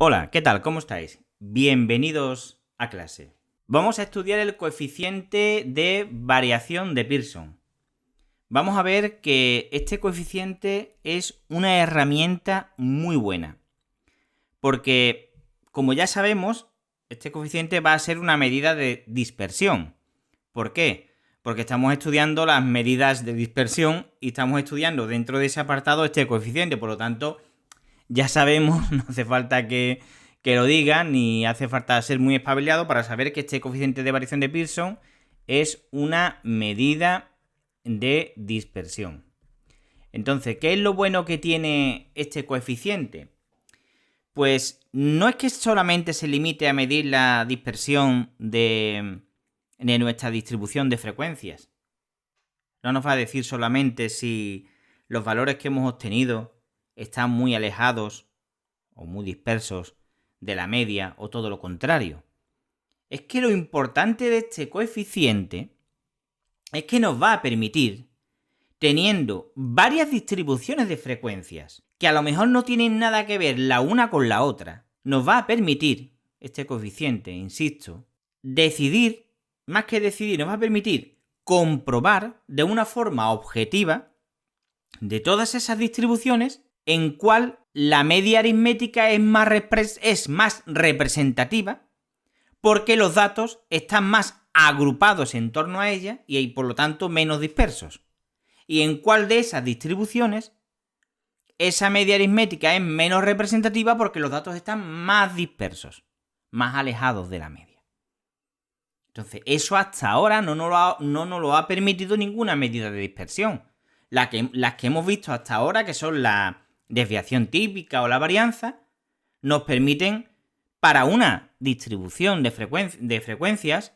Hola, ¿qué tal? ¿Cómo estáis? Bienvenidos a clase. Vamos a estudiar el coeficiente de variación de Pearson. Vamos a ver que este coeficiente es una herramienta muy buena, porque, como ya sabemos, este coeficiente va a ser una medida de dispersión. ¿Por qué? Porque estamos estudiando las medidas de dispersión y estamos estudiando dentro de ese apartado este coeficiente, por lo tanto, ya sabemos, no hace falta que lo digan, ni hace falta ser muy espabilado para saber que este coeficiente de variación de Pearson es una medida de dispersión. Entonces, ¿qué es lo bueno que tiene este coeficiente? Pues no es que solamente se limite a medir la dispersión de nuestra distribución de frecuencias. No nos va a decir solamente si los valores que hemos obtenido están muy alejados o muy dispersos de la media o todo lo contrario. Es que lo importante de este coeficiente es que nos va a permitir, teniendo varias distribuciones de frecuencias que a lo mejor no tienen nada que ver la una con la otra, nos va a permitir, este coeficiente, insisto, decidir, más que decidir, nos va a permitir comprobar de una forma objetiva de todas esas distribuciones en cuál la media aritmética es más representativa porque los datos están más agrupados en torno a ella y por lo tanto menos dispersos. Y en cuál de esas distribuciones esa media aritmética es menos representativa porque los datos están más dispersos, más alejados de la media. Entonces, eso hasta ahora no nos lo ha permitido ninguna medida de dispersión. Las que hemos visto hasta ahora, que son la desviación típica o la varianza, nos permiten, para una distribución de frecuencias,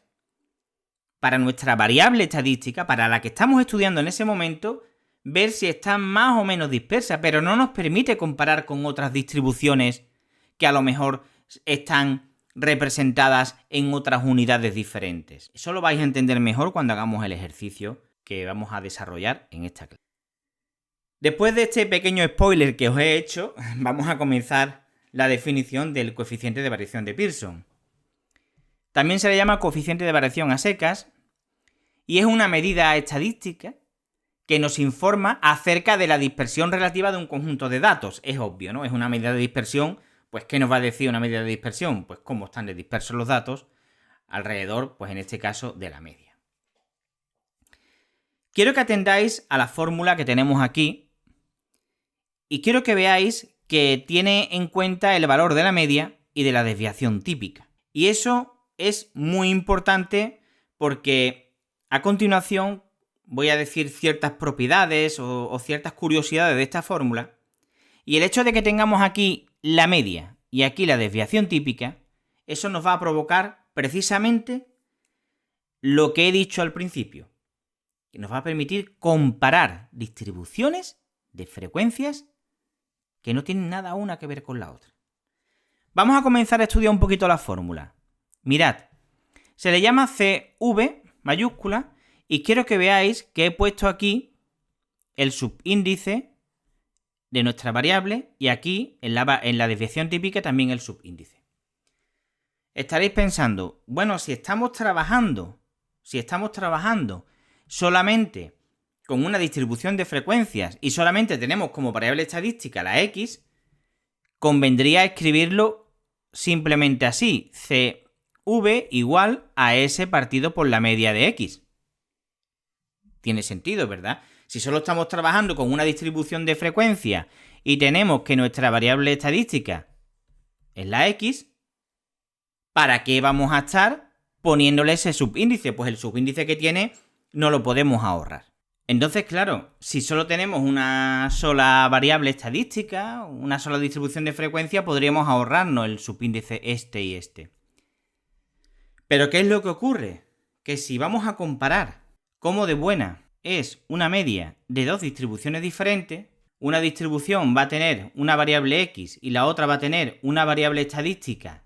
para nuestra variable estadística, para la que estamos estudiando en ese momento, ver si están más o menos dispersas, pero no nos permite comparar con otras distribuciones que a lo mejor están representadas en otras unidades diferentes. Eso lo vais a entender mejor cuando hagamos el ejercicio que vamos a desarrollar en esta clase. Después de este pequeño spoiler que os he hecho, vamos a comenzar la definición del coeficiente de variación de Pearson. También se le llama coeficiente de variación a secas y es una medida estadística que nos informa acerca de la dispersión relativa de un conjunto de datos. Es obvio, ¿no? Es una medida de dispersión, pues ¿qué nos va a decir una medida de dispersión? Pues cómo están de dispersos los datos alrededor, pues en este caso, de la media. Quiero que atendáis a la fórmula que tenemos aquí y quiero que veáis que tiene en cuenta el valor de la media y de la desviación típica. Y eso es muy importante porque a continuación voy a decir ciertas propiedades o ciertas curiosidades de esta fórmula. Y el hecho de que tengamos aquí la media y aquí la desviación típica, eso nos va a provocar precisamente lo que he dicho al principio, que nos va a permitir comparar distribuciones de frecuencias que no tienen nada una que ver con la otra. Vamos a comenzar a estudiar un poquito la fórmula. Mirad, se le llama CV mayúscula y quiero que veáis que he puesto aquí el subíndice de nuestra variable y aquí en la desviación típica también el subíndice. Estaréis pensando, bueno, si estamos trabajando solamente con una distribución de frecuencias y solamente tenemos como variable estadística la x, convendría escribirlo simplemente así, CV igual a S partido por la media de x. Tiene sentido, ¿verdad? Si solo estamos trabajando con una distribución de frecuencia y tenemos que nuestra variable estadística es la x, ¿para qué vamos a estar poniéndole ese subíndice? Pues el subíndice que tiene no lo podemos ahorrar. Entonces, claro, si solo tenemos una sola variable estadística, una sola distribución de frecuencia, podríamos ahorrarnos el subíndice este y este. Pero ¿qué es lo que ocurre? Que si vamos a comparar cómo de buena es una media de dos distribuciones diferentes, una distribución va a tener una variable x y la otra va a tener una variable estadística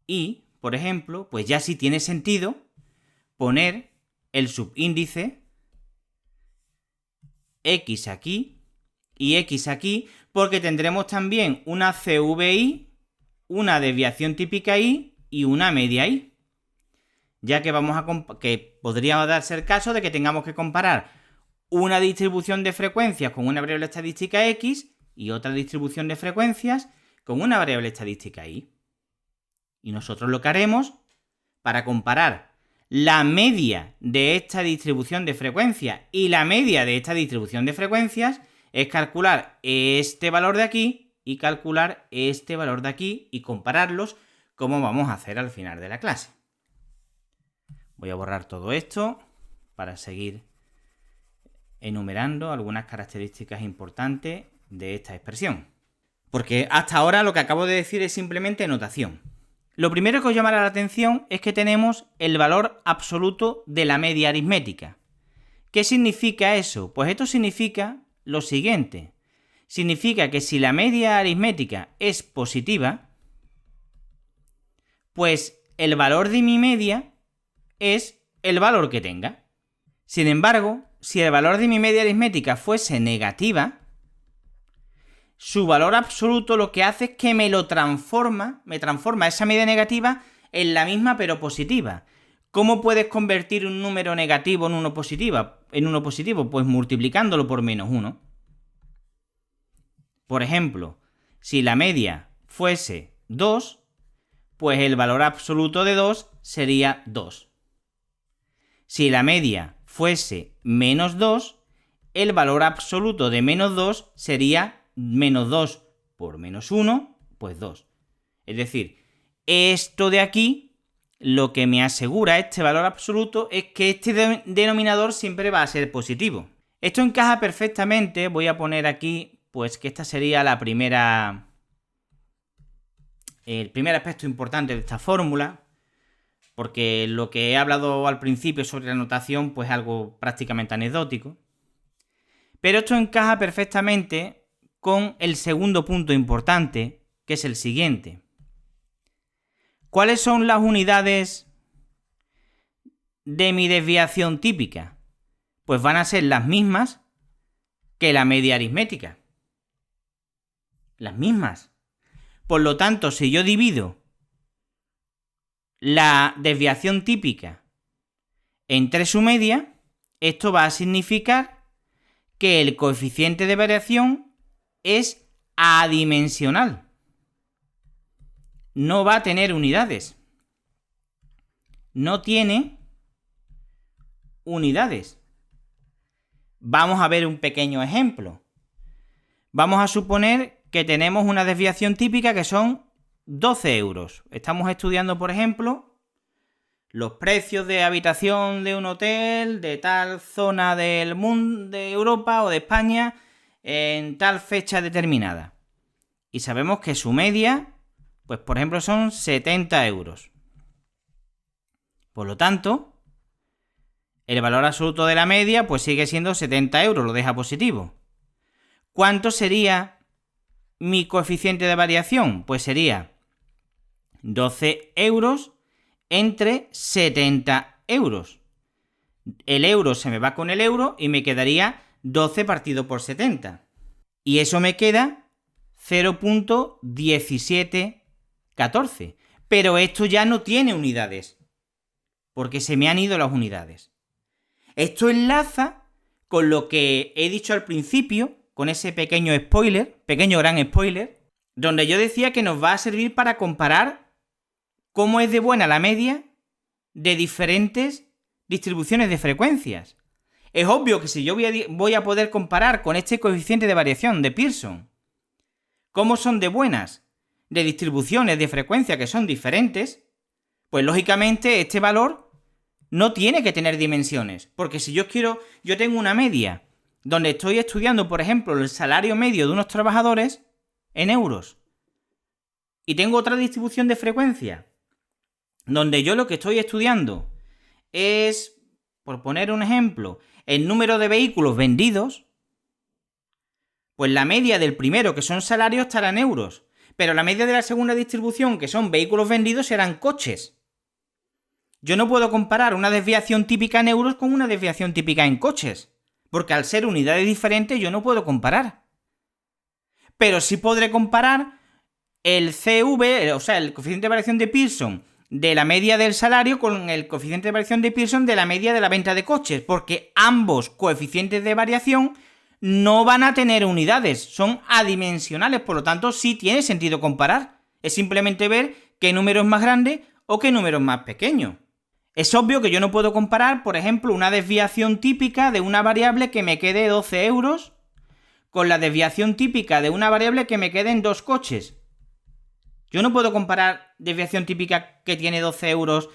y, por ejemplo, pues ya sí tiene sentido poner el subíndice x aquí y x aquí, porque tendremos también una CVI una desviación típica Y y una media Y. Ya que que podría darse el caso de que tengamos que comparar una distribución de frecuencias con una variable estadística X y otra distribución de frecuencias con una variable estadística Y. Y nosotros lo que haremos para comparar la media de esta distribución de frecuencias y la media de esta distribución de frecuencias es calcular este valor de aquí y calcular este valor de aquí y compararlos, como vamos a hacer al final de la clase. Voy a borrar todo esto para seguir enumerando algunas características importantes de esta expresión. Porque hasta ahora lo que acabo de decir es simplemente notación. Lo primero que os llamará la atención es que tenemos el valor absoluto de la media aritmética. ¿Qué significa eso? Pues esto significa lo siguiente. Significa que si la media aritmética es positiva, pues el valor de mi media es el valor que tenga. Sin embargo, si el valor de mi media aritmética fuese negativa, su valor absoluto lo que hace es que me transforma esa media negativa en la misma pero positiva. ¿Cómo puedes convertir un número negativo en uno positivo? Pues multiplicándolo por -1. Por ejemplo, si la media fuese 2, pues el valor absoluto de 2 sería 2. Si la media fuese -2, el valor absoluto de -2 sería -2 por -1, pues 2. Es decir, esto de aquí, lo que me asegura este valor absoluto es que este denominador siempre va a ser positivo. Esto encaja perfectamente, voy a poner aquí, pues que esta sería el primer aspecto importante de esta fórmula, porque lo que he hablado al principio sobre la notación, pues es algo prácticamente anecdótico. Pero esto encaja perfectamente con el segundo punto importante, que es el siguiente. ¿Cuáles son las unidades de mi desviación típica? Pues van a ser las mismas que la media aritmética. Las mismas. Por lo tanto, si yo divido la desviación típica entre su media, esto va a significar que el coeficiente de variación es adimensional. No va a tener unidades. No tiene unidades. Vamos a ver un pequeño ejemplo. Vamos a suponer que tenemos una desviación típica que son 12 euros. Estamos estudiando, por ejemplo, los precios de habitación de un hotel de tal zona del mundo, de Europa o de España, en tal fecha determinada. Y sabemos que su media, pues por ejemplo, son 70 euros. Por lo tanto, el valor absoluto de la media, pues sigue siendo 70 euros, lo deja positivo. ¿Cuánto sería mi coeficiente de variación? Pues sería 12 euros entre 70 euros. El euro se me va con el euro y me quedaría 12 partido por 70. Y eso me queda 0.1714. Pero esto ya no tiene unidades, porque se me han ido las unidades. Esto enlaza con lo que he dicho al principio, con ese pequeño gran spoiler, donde yo decía que nos va a servir para comparar cómo es de buena la media de diferentes distribuciones de frecuencias. Es obvio que si yo voy a poder comparar con este coeficiente de variación de Pearson, cómo son de buenas de distribuciones de frecuencia que son diferentes, pues lógicamente este valor no tiene que tener dimensiones, porque si yo tengo una media donde estoy estudiando, por ejemplo, el salario medio de unos trabajadores en euros, y tengo otra distribución de frecuencia donde yo lo que estoy estudiando es, por poner un ejemplo, el número de vehículos vendidos, pues la media del primero, que son salarios, estará en euros, pero la media de la segunda distribución, que son vehículos vendidos, serán coches. Yo no puedo comparar una desviación típica en euros con una desviación típica en coches, porque al ser unidades diferentes yo no puedo comparar. Pero sí podré comparar el CV, o sea, el coeficiente de variación de Pearson de la media del salario con el coeficiente de variación de Pearson de la media de la venta de coches, porque ambos coeficientes de variación no van a tener unidades, son adimensionales, por lo tanto sí tiene sentido comparar. Es simplemente ver qué número es más grande o qué número es más pequeño. Es obvio que yo no puedo comparar, por ejemplo, una desviación típica de una variable que me quede 12 euros con la desviación típica de una variable que me quede en 2 coches. Yo no puedo comparar desviación típica que tiene 12 euros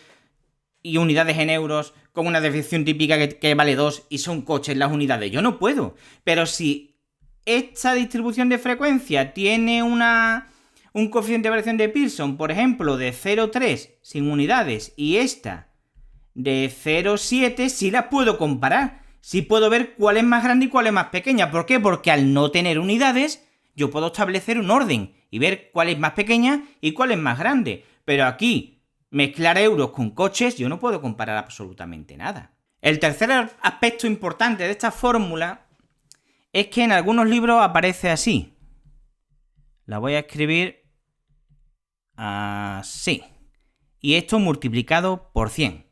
y unidades en euros con una desviación típica que vale 2 y son coches las unidades. Yo no puedo. Pero si esta distribución de frecuencia tiene un coeficiente de variación de Pearson, por ejemplo, de 0,3 sin unidades y esta de 0,7, sí las puedo comparar. Sí puedo ver cuál es más grande y cuál es más pequeña. ¿Por qué? Porque al no tener unidades, yo puedo establecer un orden y ver cuál es más pequeña y cuál es más grande. Pero aquí, mezclar euros con coches, yo no puedo comparar absolutamente nada. El tercer aspecto importante de esta fórmula es que en algunos libros aparece así. La voy a escribir así. Y esto multiplicado por 100.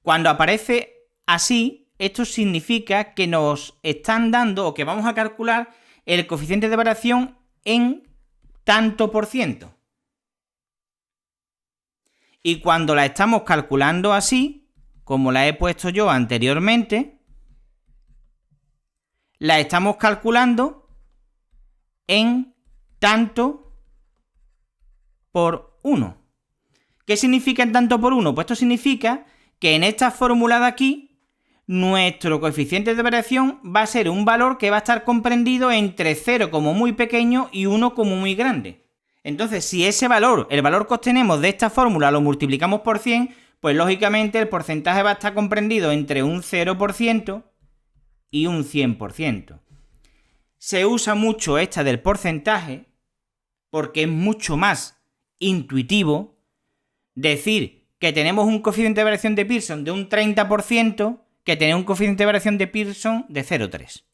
Cuando aparece así, esto significa que nos están dando, o que vamos a calcular, el coeficiente de variación en tanto por ciento. Y cuando la estamos calculando así, como la he puesto yo anteriormente, la estamos calculando en tanto por 1. ¿Qué significa en tanto por 1? Pues esto significa que en esta fórmula de aquí, nuestro coeficiente de variación va a ser un valor que va a estar comprendido entre 0 como muy pequeño y 1 como muy grande. Entonces, si ese valor, el valor que obtenemos de esta fórmula, lo multiplicamos por 100, pues lógicamente el porcentaje va a estar comprendido entre un 0% y un 100%. Se usa mucho esta del porcentaje porque es mucho más intuitivo decir que tenemos un coeficiente de variación de Pearson de un 30% que tener un coeficiente de variación de Pearson de 0,3.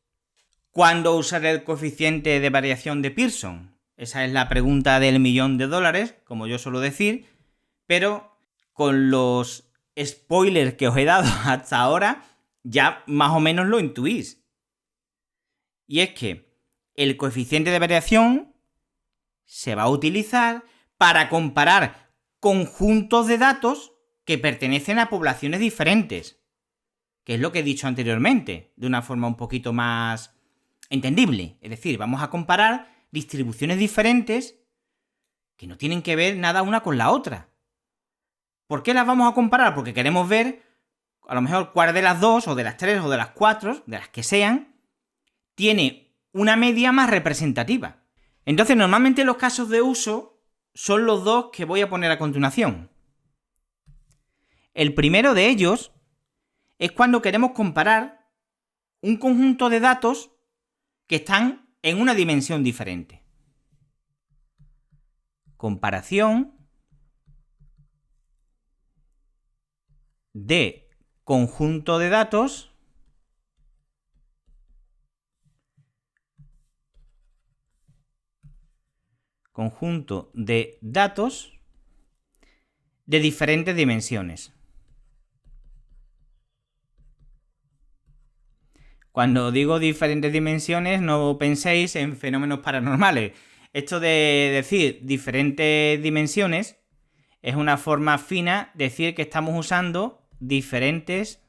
¿Cuándo usar el coeficiente de variación de Pearson? Esa es la pregunta del $1.000.000, como yo suelo decir, pero con los spoilers que os he dado hasta ahora, ya más o menos lo intuís. Y es que el coeficiente de variación se va a utilizar para comparar conjuntos de datos que pertenecen a poblaciones diferentes, que es lo que he dicho anteriormente, de una forma un poquito más entendible. Es decir, vamos a comparar distribuciones diferentes que no tienen que ver nada una con la otra. ¿Por qué las vamos a comparar? Porque queremos ver, a lo mejor, cuál de las dos, o de las tres, o de las cuatro, de las que sean, tiene una media más representativa. Entonces, normalmente los casos de uso son los dos que voy a poner a continuación. El primero de ellos es cuando queremos comparar un conjunto de datos que están en una dimensión diferente. Comparación de conjunto de datos de diferentes dimensiones. Cuando digo diferentes dimensiones, no penséis en fenómenos paranormales. Esto de decir diferentes dimensiones es una forma fina de decir que estamos usando diferentes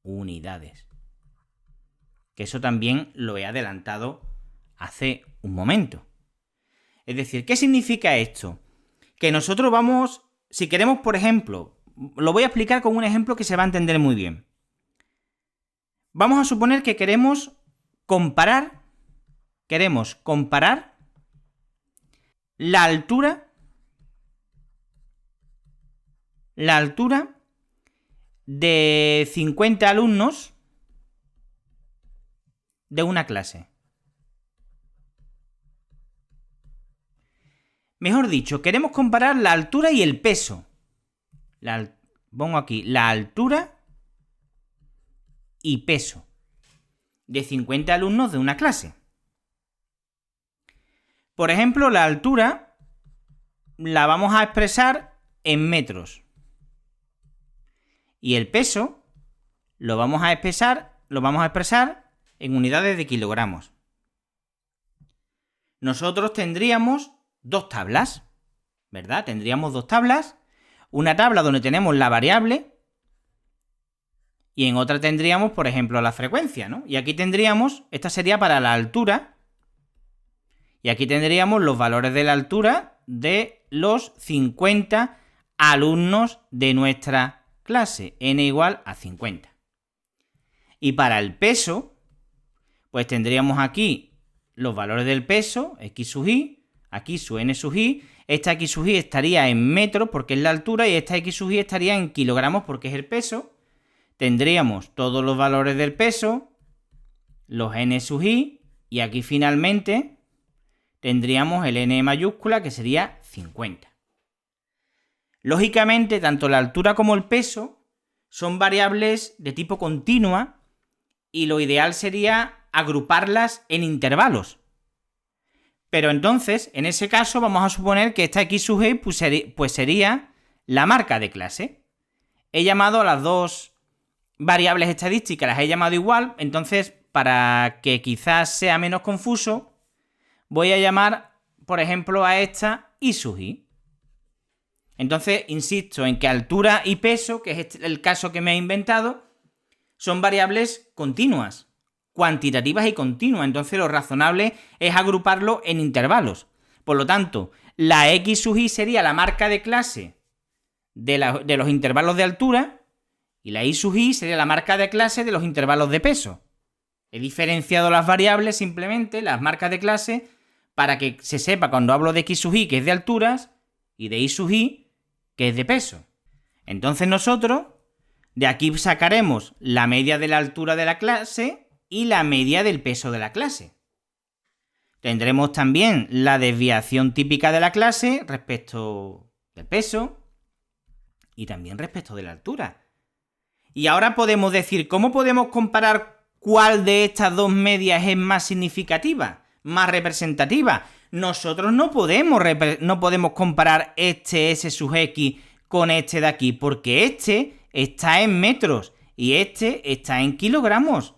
unidades. Que eso también lo he adelantado hace un momento. Es decir, ¿qué significa esto? Que nosotros vamos, si queremos, por ejemplo, lo voy a explicar con un ejemplo que se va a entender muy bien. Vamos a suponer que queremos comparar la altura de 50 alumnos de una clase. Mejor dicho, queremos comparar la altura y el peso. Pongo aquí la altura y peso de 50 alumnos de una clase. Por ejemplo, la altura la vamos a expresar en metros. Y el peso lo vamos a expresar en unidades de kilogramos. Nosotros tendríamos dos tablas, ¿verdad? Tendríamos dos tablas, una tabla donde tenemos la variable y en otra tendríamos, por ejemplo, la frecuencia, ¿no? Y aquí tendríamos, esta sería para la altura, y aquí tendríamos los valores de la altura de los 50 alumnos de nuestra clase, n igual a 50. Y para el peso, pues tendríamos aquí los valores del peso, x sub y, aquí su n sub i, esta x sub i estaría en metros porque es la altura y esta x sub i estaría en kilogramos porque es el peso. Tendríamos todos los valores del peso, los n sub i, y aquí finalmente tendríamos el n mayúscula que sería 50. Lógicamente, tanto la altura como el peso son variables de tipo continua y lo ideal sería agruparlas en intervalos. Pero entonces, en ese caso, vamos a suponer que esta x sub i pues sería la marca de clase. He llamado a las dos variables estadísticas, las he llamado igual, entonces, para que quizás sea menos confuso, voy a llamar, por ejemplo, a esta y sub i. Entonces, insisto en que altura y peso, que es el caso que me he inventado, son variables continuas, cuantitativas y continuas. Entonces, lo razonable es agruparlo en intervalos. Por lo tanto, la x sub i sería la marca de clase de los intervalos de altura y la y sub i sería la marca de clase de los intervalos de peso. He diferenciado las variables simplemente, las marcas de clase, para que se sepa cuando hablo de x sub i que es de alturas y de y sub i que es de peso. Entonces nosotros de aquí sacaremos la media de la altura de la clase y la media del peso de la clase. Tendremos también la desviación típica de la clase respecto del peso y también respecto de la altura. Y ahora podemos decir, ¿cómo podemos comparar cuál de estas dos medias es más significativa, más representativa? Nosotros no podemos comparar este S sub X con este de aquí, porque este está en metros y este está en kilogramos.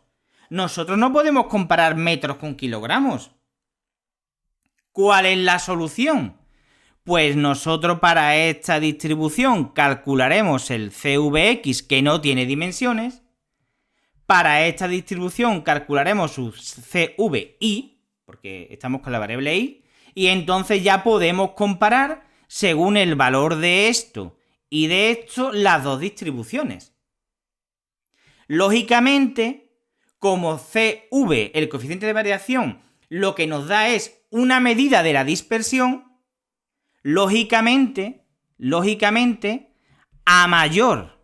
Nosotros no podemos comparar metros con kilogramos. ¿Cuál es la solución? Pues nosotros para esta distribución calcularemos el CVX que no tiene dimensiones. Para esta distribución calcularemos su CVI, porque estamos con la variable i, y entonces ya podemos comparar según el valor de esto y de esto las dos distribuciones. Lógicamente, como CV, el coeficiente de variación, lo que nos da es una medida de la dispersión, lógicamente, a mayor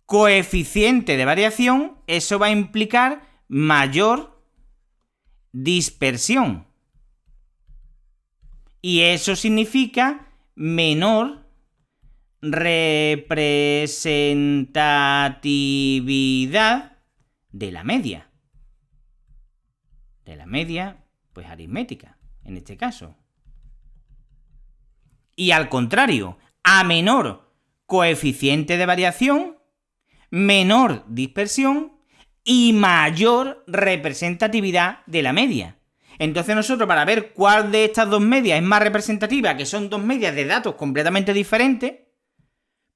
coeficiente de variación, eso va a implicar mayor dispersión. Y eso significa menor representatividad de la media. De la media, pues aritmética, en este caso. Y al contrario, a menor coeficiente de variación, menor dispersión y mayor representatividad de la media. Entonces nosotros, para ver cuál de estas dos medias es más representativa, que son dos medias de datos completamente diferentes,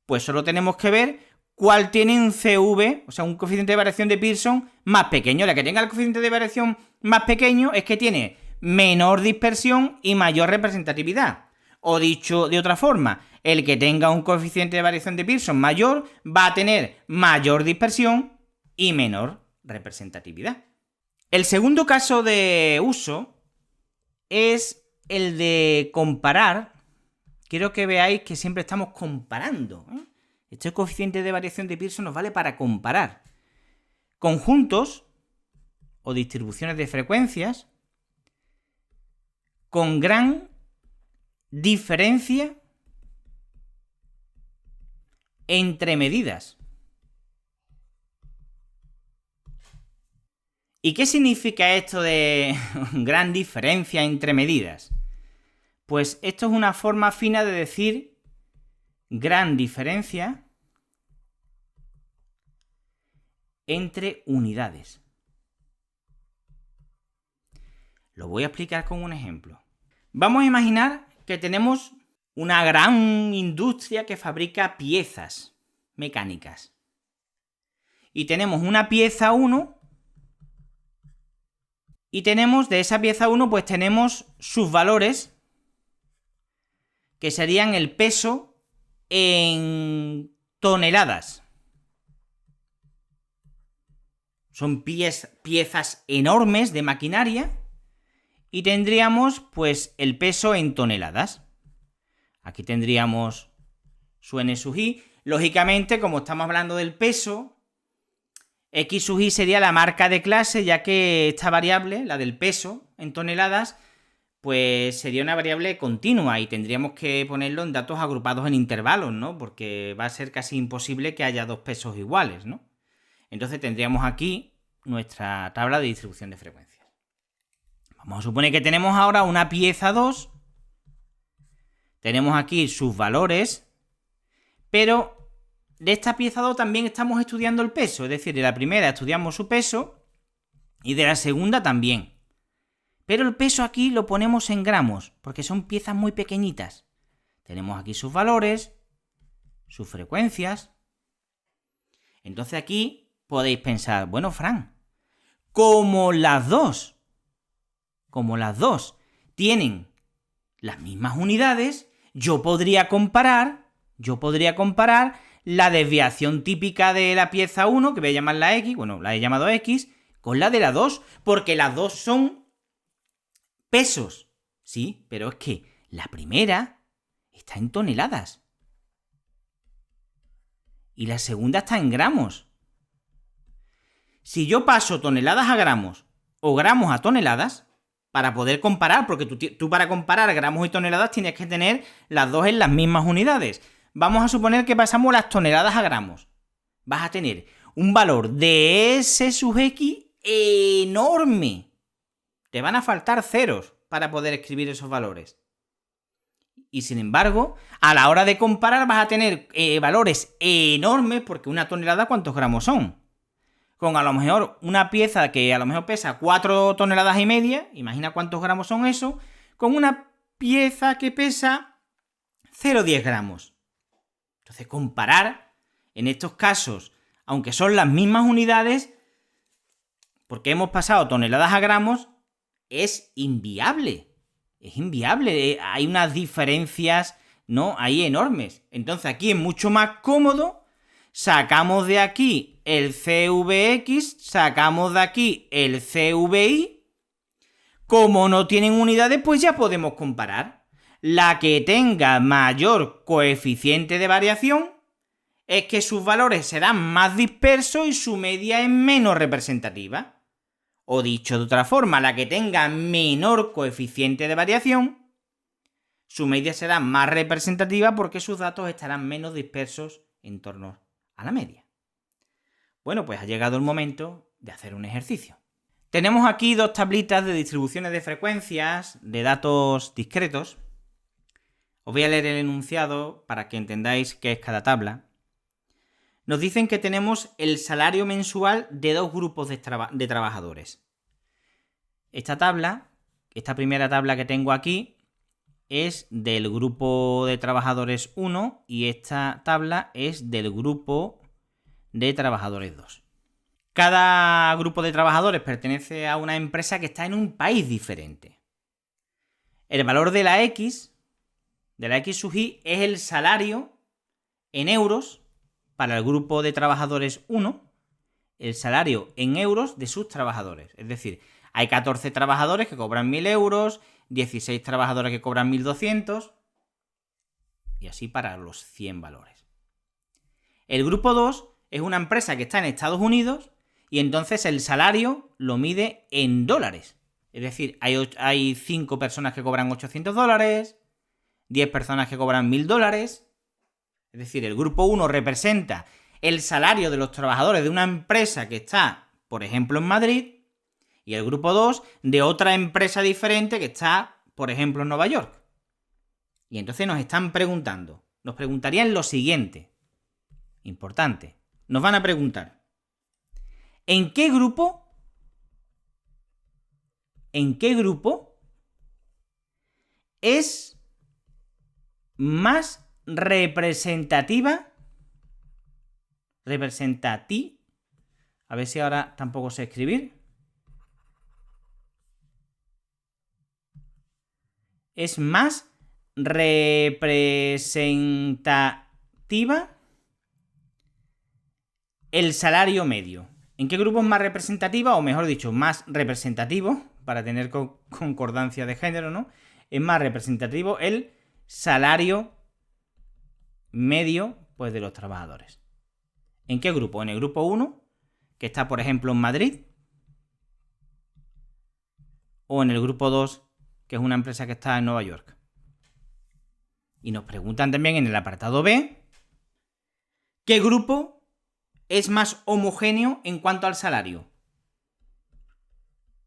pues solo tenemos que ver cuál tiene un CV, o sea, un coeficiente de variación de Pearson más pequeño. La que tenga el coeficiente de variación más pequeño es que tiene menor dispersión y mayor representatividad. O dicho de otra forma, el que tenga un coeficiente de variación de Pearson mayor va a tener mayor dispersión y menor representatividad. El segundo caso de uso es el de comparar. Quiero que veáis que siempre estamos comparando, ¿eh? Este coeficiente de variación de Pearson nos vale para comparar conjuntos o distribuciones de frecuencias con gran diferencia entre medidas. ¿Y qué significa esto de gran diferencia entre medidas? Pues esto es una forma fina de decir gran diferencia entre unidades. Lo voy a explicar con un ejemplo. Vamos a imaginar que tenemos una gran industria que fabrica piezas mecánicas. Y tenemos una pieza 1 y tenemos de esa pieza 1 pues tenemos sus valores que serían el peso en toneladas. Son piezas enormes de maquinaria y tendríamos pues el peso en toneladas. Aquí tendríamos su N sub i. Lógicamente, como estamos hablando del peso, X sub i sería la marca de clase, ya que esta variable, la del peso en toneladas, pues sería una variable continua y tendríamos que ponerlo en datos agrupados en intervalos, ¿no? Porque va a ser casi imposible que haya dos pesos iguales, ¿no? Entonces tendríamos aquí nuestra tabla de distribución de frecuencias. Vamos a suponer que tenemos ahora una pieza 2, tenemos aquí sus valores, pero de esta pieza 2 también estamos estudiando el peso, es decir, de la primera estudiamos su peso y de la segunda también. Pero el peso aquí lo ponemos en gramos, porque son piezas muy pequeñitas. Tenemos aquí sus valores, sus frecuencias. Entonces aquí podéis pensar, bueno, Fran, como las dos tienen las mismas unidades, yo podría comparar la desviación típica de la pieza 1, que voy a llamarla X, bueno, la he llamado X, con la de la 2, porque las dos son pesos. Sí, pero es que la primera está en toneladas y la segunda está en gramos. Si yo paso toneladas a gramos o gramos a toneladas, para poder comparar, porque tú para comparar gramos y toneladas tienes que tener las dos en las mismas unidades. Vamos a suponer que pasamos las toneladas a gramos. Vas a tener un valor de S sub X enorme. Te van a faltar ceros para poder escribir esos valores. Y sin embargo, a la hora de comparar vas a tener valores enormes, porque una tonelada, ¿cuántos gramos son? Con a lo mejor una pieza que a lo mejor pesa 4 toneladas y media, imagina cuántos gramos son eso, con una pieza que pesa 0,10 gramos. Entonces, comparar en estos casos, aunque son las mismas unidades, porque hemos pasado toneladas a gramos, es inviable. Es inviable. Hay unas diferencias, ¿no?, ahí enormes. Entonces, aquí es mucho más cómodo. Sacamos de aquí el CVX, sacamos de aquí el CVI. Como no tienen unidades, pues ya podemos comparar. La que tenga mayor coeficiente de variación es que sus valores serán más dispersos y su media es menos representativa. O dicho de otra forma, la que tenga menor coeficiente de variación, su media será más representativa porque sus datos estarán menos dispersos en torno a la media. Bueno, pues ha llegado el momento de hacer un ejercicio. Tenemos aquí dos tablitas de distribuciones de frecuencias de datos discretos. Os voy a leer el enunciado para que entendáis qué es cada tabla. Nos dicen que tenemos el salario mensual de dos grupos de trabajadores. Esta primera tabla que tengo aquí, es del grupo de trabajadores 1 y esta tabla es del grupo de trabajadores 2. Cada grupo de trabajadores pertenece a una empresa que está en un país diferente. El valor de la X sub i, es el salario en euros para el grupo de trabajadores 1, el salario en euros de sus trabajadores. Es decir, hay 14 trabajadores que cobran 1.000 euros, 16 trabajadores que cobran 1.200, y así para los 100 valores. El grupo 2 es una empresa que está en Estados Unidos y entonces el salario lo mide en dólares. Es decir, hay 5 personas que cobran $800, 10 personas que cobran $1.000. Es decir, el grupo 1 representa el salario de los trabajadores de una empresa que está, por ejemplo, en Madrid, Y el grupo 2 de otra empresa diferente que está, por ejemplo, en Nueva York. Y entonces nos están preguntando. Nos preguntarían lo siguiente. Importante. Nos van a preguntar. ¿En qué grupo es más representativa? A ver si ahora tampoco sé escribir. Es más representativa el salario medio. ¿En qué grupo es más representativa? O mejor dicho, más representativo, para tener concordancia de género, ¿no? Es más representativo el salario medio, pues, de los trabajadores. ¿En qué grupo? En el grupo 1, que está, por ejemplo, en Madrid. O en el grupo 2, que es una empresa que está en Nueva York. Y nos preguntan también en el apartado B, ¿qué grupo es más homogéneo en cuanto al salario?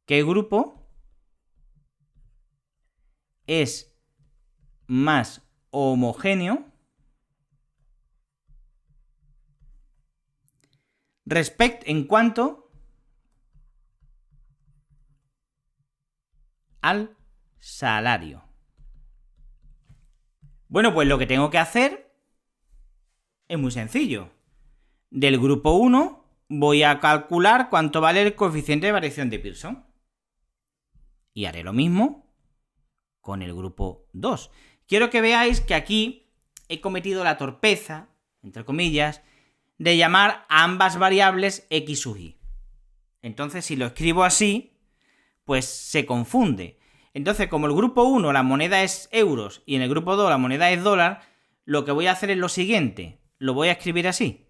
¿Qué grupo es más homogéneo en cuanto al salario? Bueno, pues lo que tengo que hacer es muy sencillo. Del grupo 1 voy a calcular cuánto vale el coeficiente de variación de Pearson. Y haré lo mismo con el grupo 2. Quiero que veáis que aquí he cometido la torpeza, entre comillas, de llamar a ambas variables x sub i. Entonces, si lo escribo así, pues se confunde. Entonces, como el grupo 1 la moneda es euros y en el grupo 2 la moneda es dólar, lo que voy a hacer es lo siguiente. Lo voy a escribir así.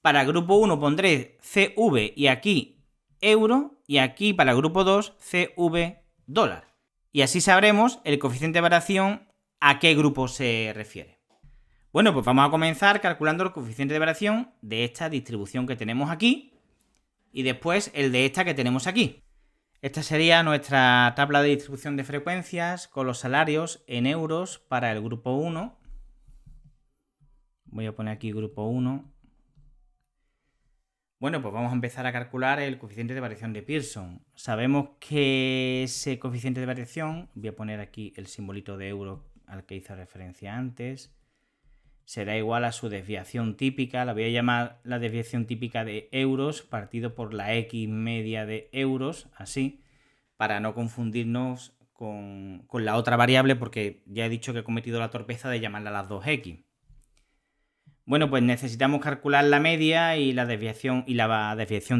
Para el grupo 1 pondré CV y aquí euro, y aquí para el grupo 2 CV dólar. Y así sabremos el coeficiente de variación a qué grupo se refiere. Bueno, pues vamos a comenzar calculando el coeficiente de variación de esta distribución que tenemos aquí y después el de esta que tenemos aquí. Esta sería nuestra tabla de distribución de frecuencias con los salarios en euros para el grupo 1. Voy a poner aquí grupo 1. Bueno, pues vamos a empezar a calcular el coeficiente de variación de Pearson. Sabemos que ese coeficiente de variación, voy a poner aquí el simbolito de euro al que hice referencia antes, será igual a su desviación típica, la voy a llamar la desviación típica de euros partido por la x media de euros, así, para no confundirnos con la otra variable, porque ya he dicho que he cometido la torpeza de llamarla las 2x. Bueno, pues necesitamos calcular la media y la desviación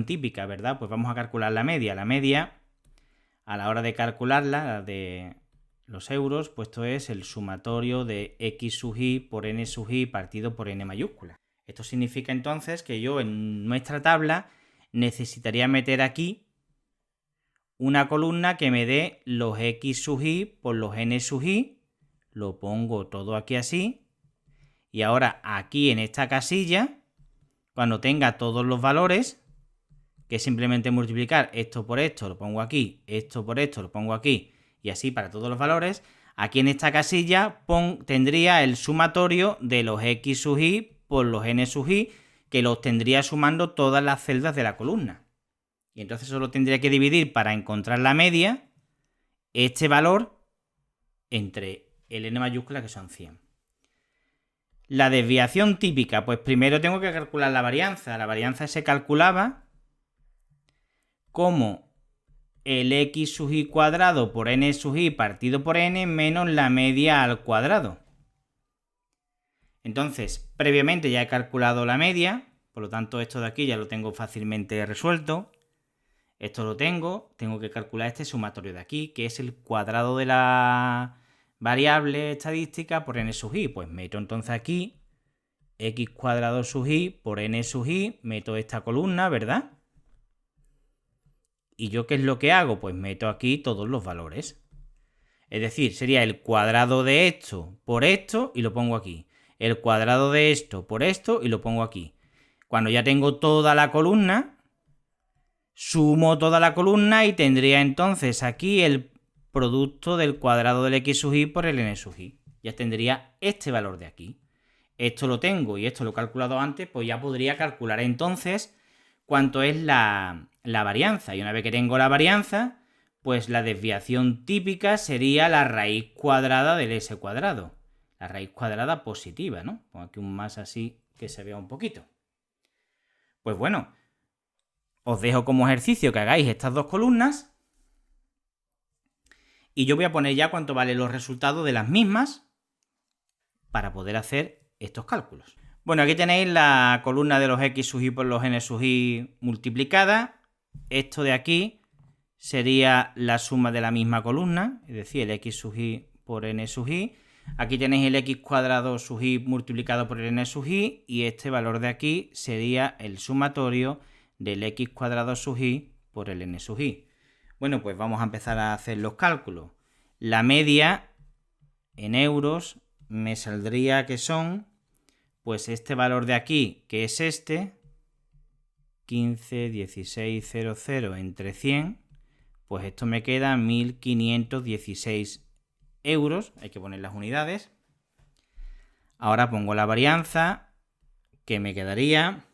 típica, ¿verdad? Pues vamos a calcular la media. La media, a la hora de calcularla, la de los euros, pues esto es el sumatorio de x sub i por n sub i partido por n mayúscula. Esto significa entonces que yo en nuestra tabla necesitaría meter aquí una columna que me dé los x sub i por los n sub i, lo pongo todo aquí así, y ahora aquí en esta casilla, cuando tenga todos los valores, que es simplemente multiplicar esto por esto, lo pongo aquí, esto por esto, lo pongo aquí, y así para todos los valores, aquí en esta casilla tendría el sumatorio de los x sub i por los n sub i, que los tendría sumando todas las celdas de la columna. Y entonces solo tendría que dividir para encontrar la media este valor entre el n mayúscula, que son 100. La desviación típica, pues primero tengo que calcular la varianza. La varianza se calculaba como el x sub i cuadrado por n sub i partido por n menos la media al cuadrado. Entonces, previamente ya he calculado la media, por lo tanto esto de aquí ya lo tengo fácilmente resuelto. Esto lo tengo que calcular este sumatorio de aquí, que es el cuadrado de la variable estadística por n sub i. Pues meto entonces aquí x cuadrado sub i por n sub i, meto esta columna, ¿verdad? ¿Y yo qué es lo que hago? Pues meto aquí todos los valores. Es decir, sería el cuadrado de esto por esto y lo pongo aquí. El cuadrado de esto por esto y lo pongo aquí. Cuando ya tengo toda la columna, Sumo toda la columna y tendría entonces aquí el producto del cuadrado del x sub i por el n sub i. Ya tendría este valor de aquí. Esto lo tengo y esto lo he calculado antes, pues ya podría calcular entonces cuánto es la varianza. Y una vez que tengo la varianza, pues la desviación típica sería la raíz cuadrada del s cuadrado. La raíz cuadrada positiva, ¿no? Pongo aquí un más así que se vea un poquito. Pues bueno, os dejo como ejercicio que hagáis estas dos columnas y yo voy a poner ya cuánto valen los resultados de las mismas para poder hacer estos cálculos. Bueno, aquí tenéis la columna de los x sub i por los n sub i multiplicada. Esto de aquí sería la suma de la misma columna, es decir, el x sub i por n sub i. Aquí tenéis el x cuadrado sub i multiplicado por el n sub i y este valor de aquí sería el sumatorio del x cuadrado sub i por el n sub i. Bueno, pues vamos a empezar a hacer los cálculos. La media en euros me saldría que son, pues este valor de aquí, que es este, 15,1600 entre 100, pues esto me queda 1.516 euros. Hay que poner las unidades. Ahora pongo la varianza, que me quedaría,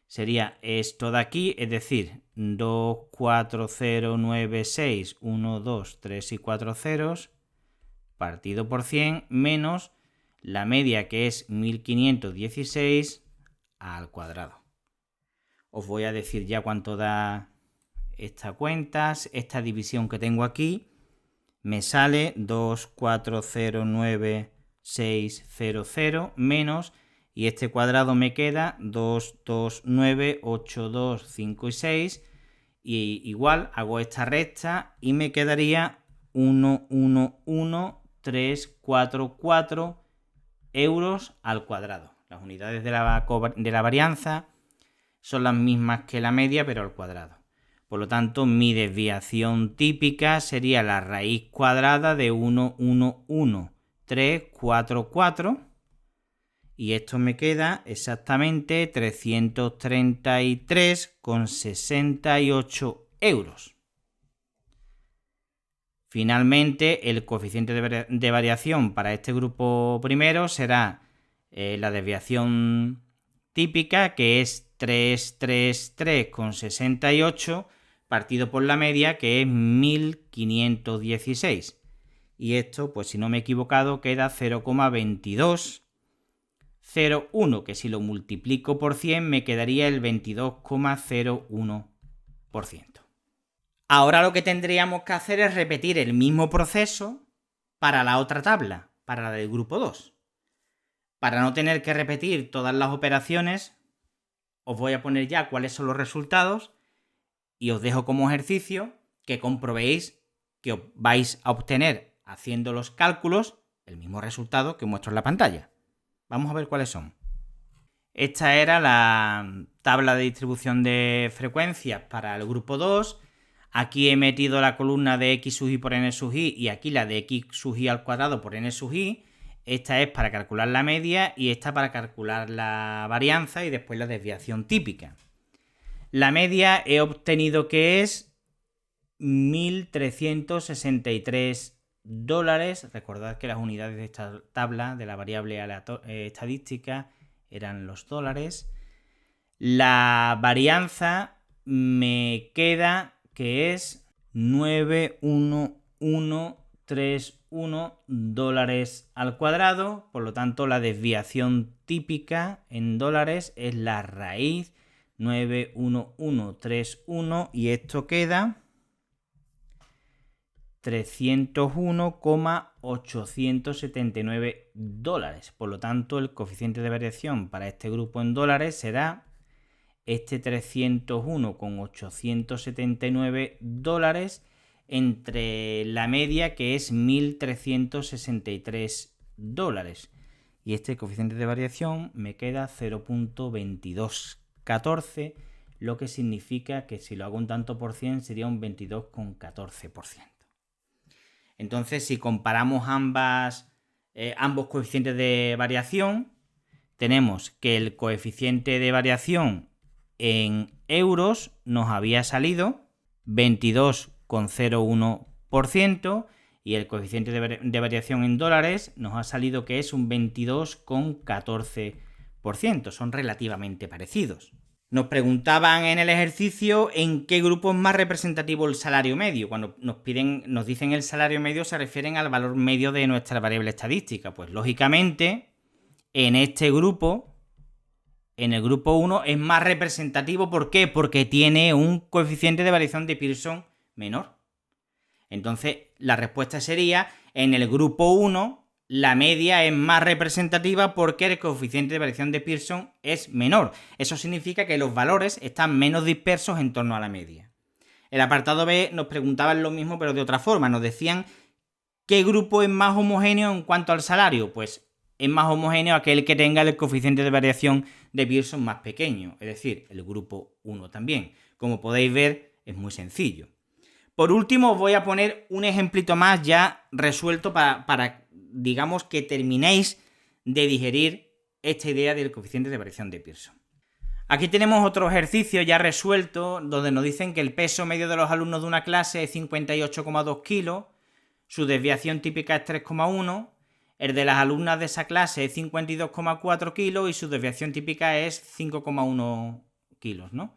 sería esto de aquí, es decir, 2, 4, 0, 9, 6, 1, 2, 3 y 4 ceros, partido por 100, menos la media, que es 1516 al cuadrado. Os voy a decir ya cuánto da esta cuenta. Esta división que tengo aquí me sale 2409600 menos, y este cuadrado me queda 22982 y 6, y igual hago esta recta y me quedaría 111,344 euros al cuadrado. Las unidades de la varianza son las mismas que la media, pero al cuadrado. Por lo tanto, mi desviación típica sería la raíz cuadrada de 111,344, y esto me queda exactamente 333,68 euros. Finalmente, el coeficiente de variación para este grupo primero será la desviación típica, que es 333,68 partido por la media, que es 1516. Y esto, pues si no me he equivocado, queda 0,2201, que si lo multiplico por 100 me quedaría el 22,01%. Ahora lo que tendríamos que hacer es repetir el mismo proceso para la otra tabla, para la del grupo 2. Para no tener que repetir todas las operaciones, os voy a poner ya cuáles son los resultados y os dejo como ejercicio que comprobéis que vais a obtener, haciendo los cálculos, el mismo resultado que os muestro en la pantalla. Vamos a ver cuáles son. Esta era la tabla de distribución de frecuencias para el grupo 2. Aquí he metido la columna de x sub i por n sub i y aquí la de x sub i al cuadrado por n sub i. Esta es para calcular la media y esta para calcular la varianza y después la desviación típica. La media he obtenido que es 1.363 dólares. Recordad que las unidades de esta tabla de la variable estadística eran los dólares. La varianza me queda que es 91131 dólares al cuadrado. Por lo tanto, la desviación típica en dólares es la raíz 91131 y esto queda 301,879 dólares. Por lo tanto, el coeficiente de variación para este grupo en dólares será este 301,879 dólares entre la media, que es 1.363 dólares. Y este coeficiente de variación me queda 0,2214, lo que significa que si lo hago un tanto por cien sería un 22,14%. Entonces, si comparamos ambos coeficientes de variación, tenemos que el coeficiente de variación en euros nos había salido 22,01% y el coeficiente de variación en dólares nos ha salido que es un 22,14%. Son relativamente parecidos. Nos preguntaban en el ejercicio en qué grupo es más representativo el salario medio. Cuando nos dicen el salario medio se refieren al valor medio de nuestra variable estadística. Pues lógicamente en este grupo, en el grupo 1, es más representativo. ¿Por qué? Porque tiene un coeficiente de variación de Pearson menor. Entonces la respuesta sería, en el grupo 1 la media es más representativa porque el coeficiente de variación de Pearson es menor. Eso significa que los valores están menos dispersos en torno a la media. El apartado B nos preguntaban lo mismo pero de otra forma. Nos decían ¿qué grupo es más homogéneo en cuanto al salario? Pues es más homogéneo aquel que tenga el coeficiente de variación de Pearson más pequeño, es decir, el grupo 1 también. Como podéis ver, es muy sencillo. Por último, os voy a poner un ejemplito más ya resuelto para digamos que terminéis de digerir esta idea del coeficiente de variación de Pearson. Aquí tenemos otro ejercicio ya resuelto donde nos dicen que el peso medio de los alumnos de una clase es 58,2 kilos, su desviación típica es 3,1, el de las alumnas de esa clase es 52,4 kilos y su desviación típica es 5,1 kilos, ¿no?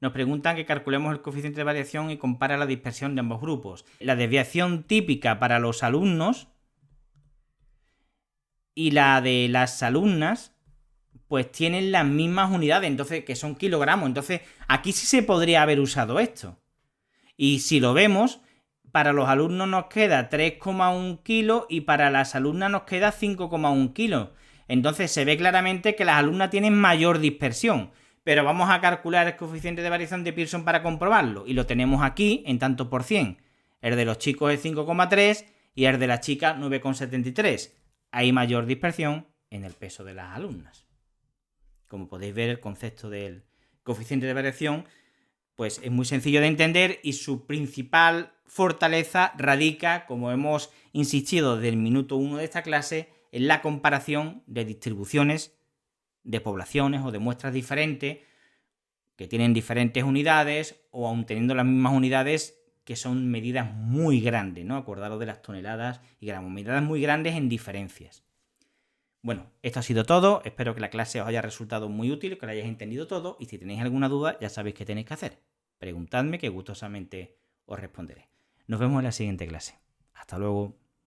Nos preguntan que calculemos el coeficiente de variación y compara la dispersión de ambos grupos. La desviación típica para los alumnos y la de las alumnas pues tienen las mismas unidades, entonces que son kilogramos. Entonces aquí sí se podría haber usado esto. Y si lo vemos, para los alumnos nos queda 3,1 kilos y para las alumnas nos queda 5,1 kilos. Entonces se ve claramente que las alumnas tienen mayor dispersión. Pero vamos a calcular el coeficiente de variación de Pearson para comprobarlo. Y lo tenemos aquí en tanto por cien. El de los chicos es 5,3 y el de las chicas 9,73. Hay mayor dispersión en el peso de las alumnas. Como podéis ver, el concepto del coeficiente de variación pues es muy sencillo de entender y su principal fortaleza radica, como hemos insistido desde el minuto 1 de esta clase, en la comparación de distribuciones de poblaciones o de muestras diferentes que tienen diferentes unidades o aun teniendo las mismas unidades que son medidas muy grandes, ¿no? Acordaros de las toneladas y gramos, medidas muy grandes en diferencias. Bueno, esto ha sido todo, espero que la clase os haya resultado muy útil, que lo hayáis entendido todo y si tenéis alguna duda ya sabéis qué tenéis que hacer. Preguntadme que gustosamente os responderé. Nos vemos en la siguiente clase. Hasta luego.